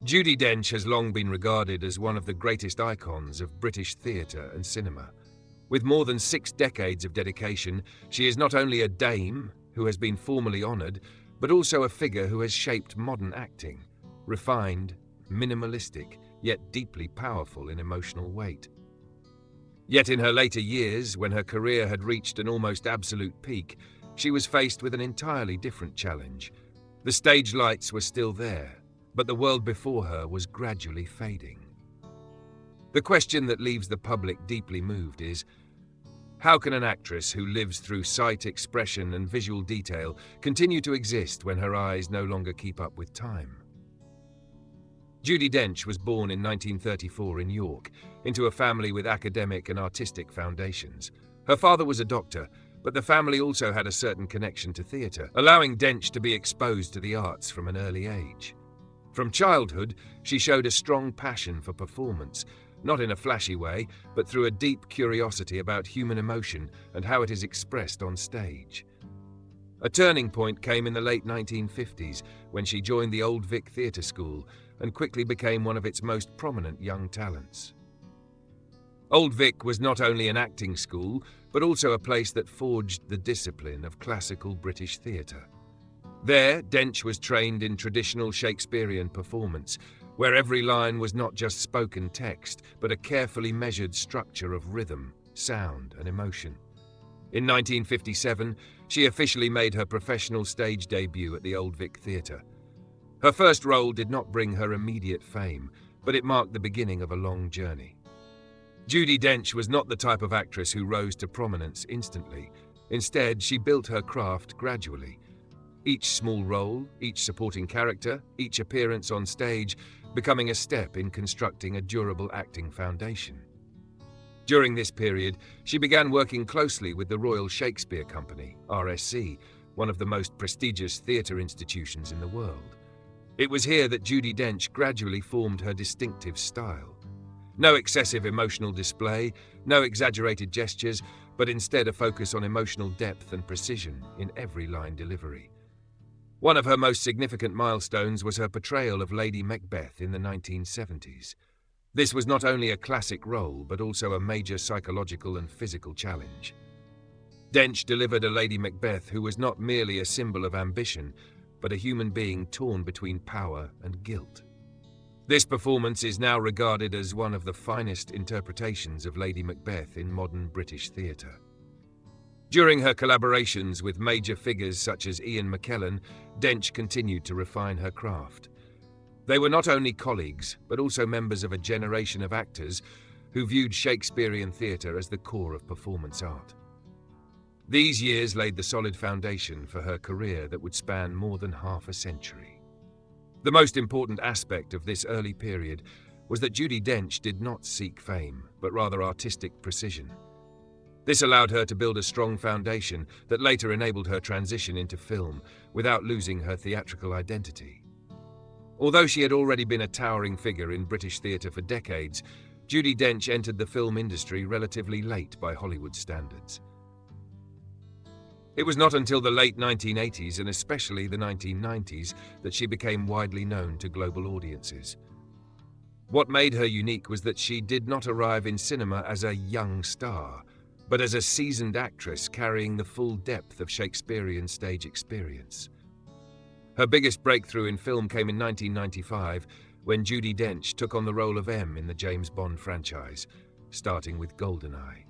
Judi Dench has long been regarded as one of the greatest icons of British theatre and cinema. With more than 6 decades of dedication, she is not only a dame who has been formally honoured, but also a figure who has shaped modern acting, refined, minimalistic, yet deeply powerful in emotional weight. Yet in her later years, when her career had reached an almost absolute peak, she was faced with an entirely different challenge. The stage lights were still there, but the world before her was gradually fading. The question that leaves the public deeply moved is, how can an actress who lives through sight, expression, and visual detail continue to exist when her eyes no longer keep up with time? Judi Dench was born in 1934 in York, into a family with academic and artistic foundations. Her father was a doctor, but the family also had a certain connection to theatre, allowing Dench to be exposed to the arts from an early age. From childhood, she showed a strong passion for performance, not in a flashy way, but through a deep curiosity about human emotion and how it is expressed on stage. A turning point came in the late 1950s when she joined the Old Vic Theatre School and quickly became one of its most prominent young talents. Old Vic was not only an acting school, but also a place that forged the discipline of classical British theatre. There, Dench was trained in traditional Shakespearean performance, where every line was not just spoken text, but a carefully measured structure of rhythm, sound, and emotion. In 1957, she officially made her professional stage debut at the Old Vic Theatre. Her first role did not bring her immediate fame, but it marked the beginning of a long journey. Judi Dench was not the type of actress who rose to prominence instantly. Instead, she built her craft gradually. Each small role, each supporting character, each appearance on stage becoming a step in constructing a durable acting foundation. During this period, she began working closely with the Royal Shakespeare Company, RSC, one of the most prestigious theatre institutions in the world. It was here that Judi Dench gradually formed her distinctive style. No excessive emotional display, no exaggerated gestures, but instead a focus on emotional depth and precision in every line delivery. One of her most significant milestones was her portrayal of Lady Macbeth in the 1970s. This was not only a classic role, but also a major psychological and physical challenge. Dench delivered a Lady Macbeth who was not merely a symbol of ambition, but a human being torn between power and guilt. This performance is now regarded as one of the finest interpretations of Lady Macbeth in modern British theatre. During her collaborations with major figures such as Ian McKellen, Dench continued to refine her craft. They were not only colleagues, but also members of a generation of actors who viewed Shakespearean theatre as the core of performance art. These years laid the solid foundation for her career that would span more than half a century. The most important aspect of this early period was that Judi Dench did not seek fame, but rather artistic precision. This allowed her to build a strong foundation that later enabled her transition into film without losing her theatrical identity. Although she had already been a towering figure in British theatre for decades, Judi Dench entered the film industry relatively late by Hollywood standards. It was not until the late 1980s and especially the 1990s that she became widely known to global audiences. What made her unique was that she did not arrive in cinema as a young star, but as a seasoned actress carrying the full depth of Shakespearean stage experience. Her biggest breakthrough in film came in 1995 when Judi Dench took on the role of M in the James Bond franchise, starting with GoldenEye.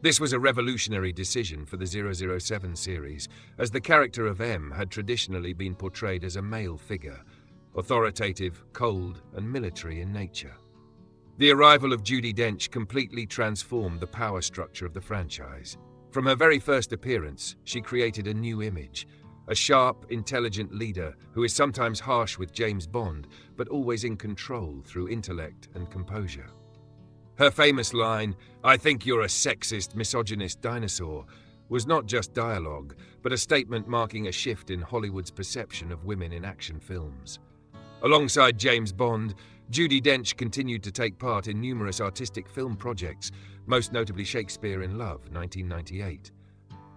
This was a revolutionary decision for the 007 series, as the character of M had traditionally been portrayed as a male figure, authoritative, cold, and military in nature. The arrival of Judi Dench completely transformed the power structure of the franchise. From her very first appearance, she created a new image, a sharp, intelligent leader who is sometimes harsh with James Bond, but always in control through intellect and composure. Her famous line, "I think you're a sexist, misogynist dinosaur," was not just dialogue, but a statement marking a shift in Hollywood's perception of women in action films. Alongside James Bond, Judi Dench continued to take part in numerous artistic film projects, most notably Shakespeare in Love, 1998.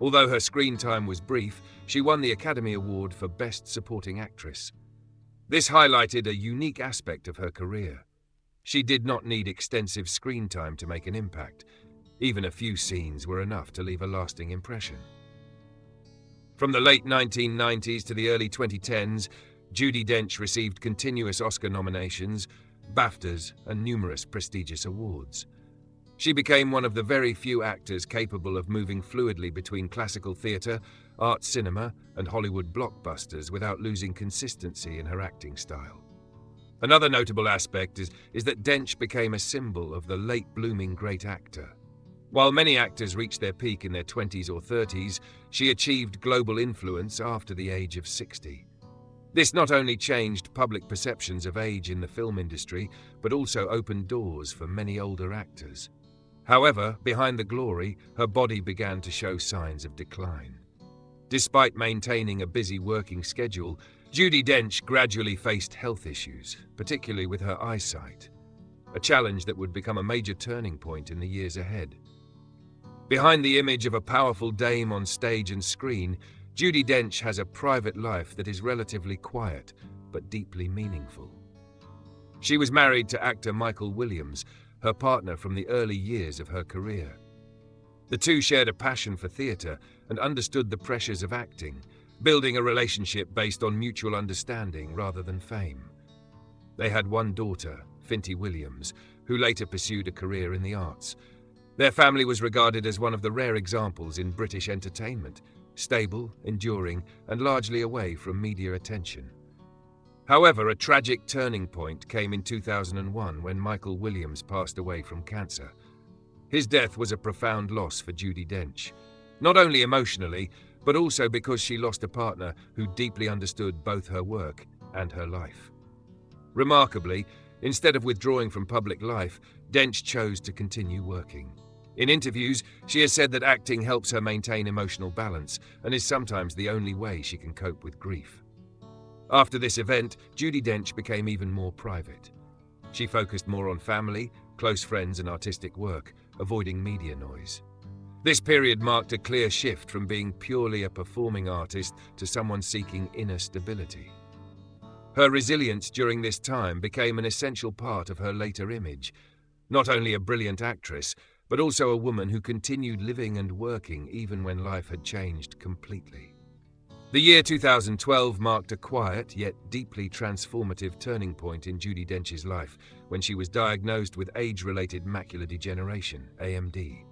Although her screen time was brief, she won the Academy Award for Best Supporting Actress. This highlighted a unique aspect of her career. She did not need extensive screen time to make an impact. Even a few scenes were enough to leave a lasting impression. From the late 1990s to the early 2010s, Judi Dench received continuous Oscar nominations, BAFTAs, and numerous prestigious awards. She became one of the very few actors capable of moving fluidly between classical theatre, art cinema, and Hollywood blockbusters without losing consistency in her acting style. Another notable aspect is that Dench became a symbol of the late-blooming great actor. While many actors reach their peak in their 20s or 30s, she achieved global influence after the age of 60. This not only changed public perceptions of age in the film industry, but also opened doors for many older actors. However, behind the glory, her body began to show signs of decline. Despite maintaining a busy working schedule, Judi Dench gradually faced health issues, particularly with her eyesight, a challenge that would become a major turning point in the years ahead. Behind the image of a powerful dame on stage and screen, Judi Dench has a private life that is relatively quiet, but deeply meaningful. She was married to actor Michael Williams, her partner from the early years of her career. The two shared a passion for theatre and understood the pressures of acting, building a relationship based on mutual understanding rather than fame. They had one daughter, Finty Williams, who later pursued a career in the arts. Their family was regarded as one of the rare examples in British entertainment, stable, enduring, and largely away from media attention. However, a tragic turning point came in 2001 when Michael Williams passed away from cancer. His death was a profound loss for Judi Dench, not only emotionally, but also because she lost a partner who deeply understood both her work and her life. Remarkably, instead of withdrawing from public life, Dench chose to continue working. In interviews, she has said that acting helps her maintain emotional balance and is sometimes the only way she can cope with grief. After this event, Judi Dench became even more private. She focused more on family, close friends, and artistic work, avoiding media noise. This period marked a clear shift from being purely a performing artist to someone seeking inner stability. Her resilience during this time became an essential part of her later image, not only a brilliant actress, but also a woman who continued living and working even when life had changed completely. The year 2012 marked a quiet yet deeply transformative turning point in Judi Dench's life when she was diagnosed with age-related macular degeneration, AMD.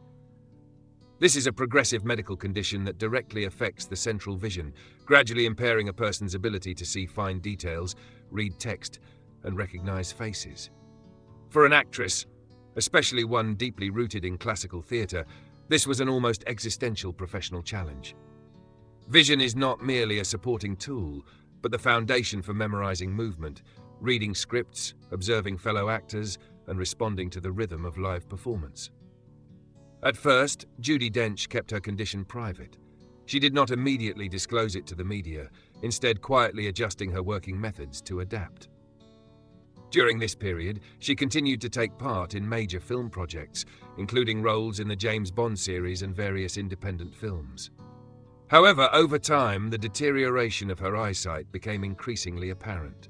This is a progressive medical condition that directly affects the central vision, gradually impairing a person's ability to see fine details, read text, and recognize faces. For an actress, especially one deeply rooted in classical theatre, this was an almost existential professional challenge. Vision is not merely a supporting tool, but the foundation for memorizing movement, reading scripts, observing fellow actors, and responding to the rhythm of live performance. At first, Judi Dench kept her condition private. She did not immediately disclose it to the media, instead quietly adjusting her working methods to adapt. During this period, she continued to take part in major film projects, including roles in the James Bond series and various independent films. However, over time, the deterioration of her eyesight became increasingly apparent.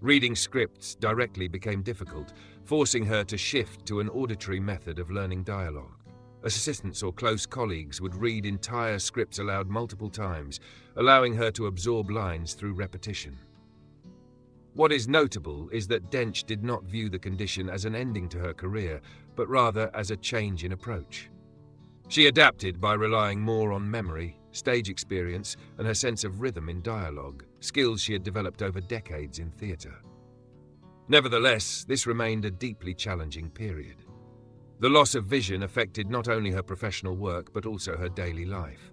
Reading scripts directly became difficult, forcing her to shift to an auditory method of learning dialogue. Assistants or close colleagues would read entire scripts aloud multiple times, allowing her to absorb lines through repetition. What is notable is that Dench did not view the condition as an ending to her career, but rather as a change in approach. She adapted by relying more on memory, stage experience, and her sense of rhythm in dialogue, skills she had developed over decades in theatre. Nevertheless, this remained a deeply challenging period. The loss of vision affected not only her professional work but also her daily life.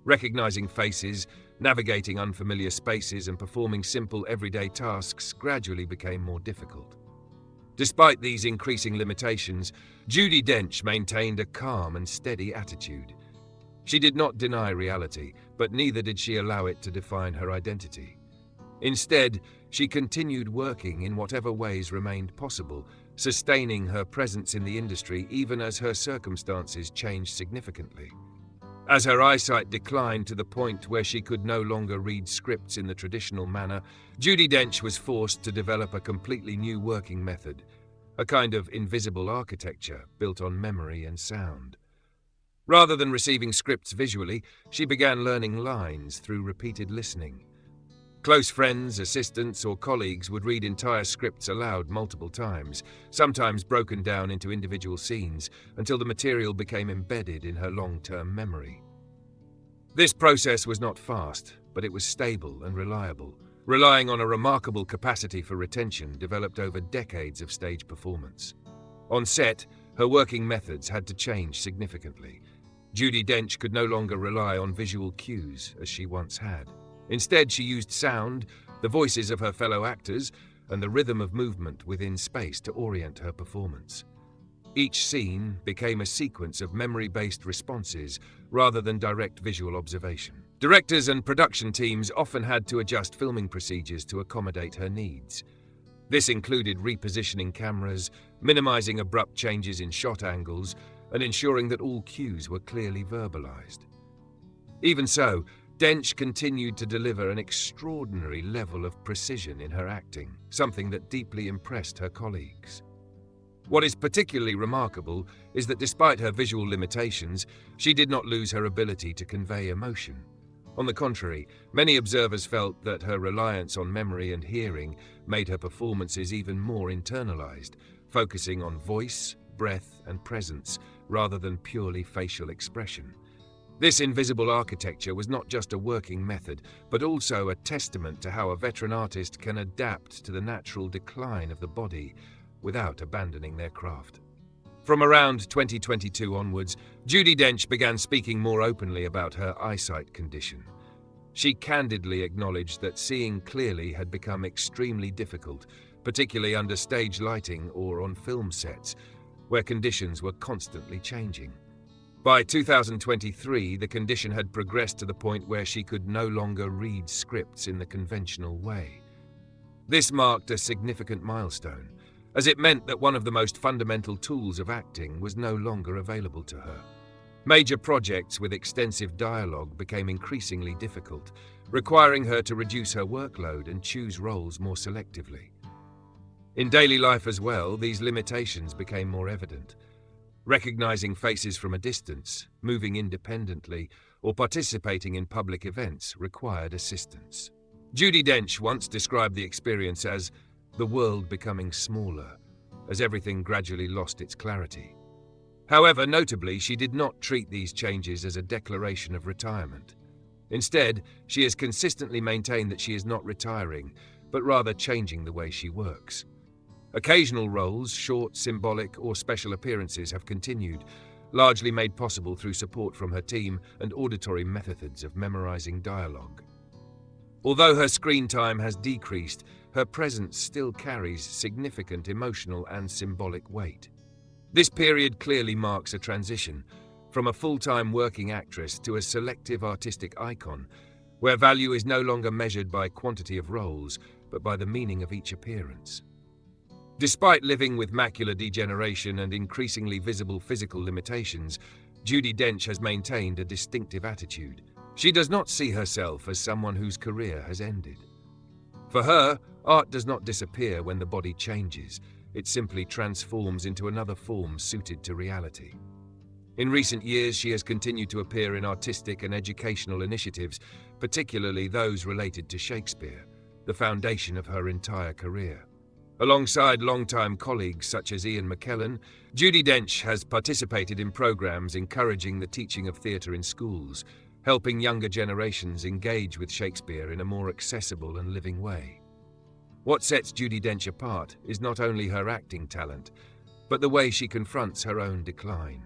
Recognizing faces, navigating unfamiliar spaces, and performing simple everyday tasks gradually became more difficult. Despite these increasing limitations, Judi Dench maintained a calm and steady attitude. She did not deny reality, but neither did she allow it to define her identity. Instead, she continued working in whatever ways remained possible, sustaining her presence in the industry even as her circumstances changed significantly. As her eyesight declined to the point where she could no longer read scripts in the traditional manner, Judi Dench was forced to develop a completely new working method, a kind of invisible architecture built on memory and sound. Rather than receiving scripts visually, she began learning lines through repeated listening. Close friends, assistants, or colleagues would read entire scripts aloud multiple times, sometimes broken down into individual scenes, until the material became embedded in her long-term memory. This process was not fast, but it was stable and reliable, relying on a remarkable capacity for retention developed over decades of stage performance. On set, her working methods had to change significantly. Judi Dench could no longer rely on visual cues as she once had. Instead, she used sound, the voices of her fellow actors, and the rhythm of movement within space to orient her performance. Each scene became a sequence of memory-based responses rather than direct visual observation. Directors and production teams often had to adjust filming procedures to accommodate her needs. This included repositioning cameras, minimizing abrupt changes in shot angles, and ensuring that all cues were clearly verbalized. Even so, Dench continued to deliver an extraordinary level of precision in her acting, something that deeply impressed her colleagues. What is particularly remarkable is that despite her visual limitations, she did not lose her ability to convey emotion. On the contrary, many observers felt that her reliance on memory and hearing made her performances even more internalized, focusing on voice, breath, and presence rather than purely facial expression. This invisible architecture was not just a working method, but also a testament to how a veteran artist can adapt to the natural decline of the body without abandoning their craft. From around 2022 onwards, Judi Dench began speaking more openly about her eyesight condition. She candidly acknowledged that seeing clearly had become extremely difficult, particularly under stage lighting or on film sets, where conditions were constantly changing. By 2023, the condition had progressed to the point where she could no longer read scripts in the conventional way. This marked a significant milestone, as it meant that one of the most fundamental tools of acting was no longer available to her. Major projects with extensive dialogue became increasingly difficult, requiring her to reduce her workload and choose roles more selectively. In daily life as well, these limitations became more evident. Recognizing faces from a distance, moving independently, or participating in public events required assistance. Judi Dench once described the experience as the world becoming smaller, as everything gradually lost its clarity. However, notably, she did not treat these changes as a declaration of retirement. Instead, she has consistently maintained that she is not retiring, but rather changing the way she works. Occasional roles, short, symbolic, or special appearances have continued, largely made possible through support from her team and auditory methods of memorizing dialogue. Although her screen time has decreased, her presence still carries significant emotional and symbolic weight. This period clearly marks a transition from a full-time working actress to a selective artistic icon, where value is no longer measured by quantity of roles, but by the meaning of each appearance. Despite living with macular degeneration and increasingly visible physical limitations, Judi Dench has maintained a distinctive attitude. She does not see herself as someone whose career has ended. For her, art does not disappear when the body changes. It simply transforms into another form suited to reality. In recent years, she has continued to appear in artistic and educational initiatives, particularly those related to Shakespeare, the foundation of her entire career. Alongside longtime colleagues such as Ian McKellen, Judi Dench has participated in programs encouraging the teaching of theatre in schools, helping younger generations engage with Shakespeare in a more accessible and living way. What sets Judi Dench apart is not only her acting talent, but the way she confronts her own decline.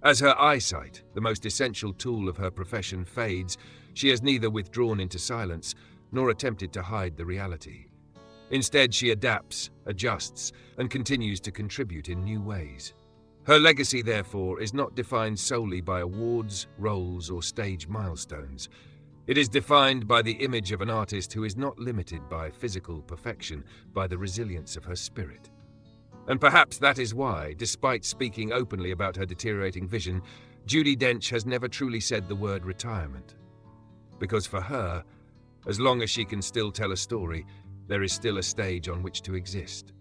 As her eyesight, the most essential tool of her profession, fades, she has neither withdrawn into silence nor attempted to hide the reality. Instead, she adapts, adjusts, and continues to contribute in new ways. Her legacy, therefore, is not defined solely by awards, roles, or stage milestones. It is defined by the image of an artist who is not limited by physical perfection, by the resilience of her spirit. And perhaps that is why, despite speaking openly about her deteriorating vision, Judi Dench has never truly said the word retirement. Because for her, as long as she can still tell a story, there is still a stage on which to exist.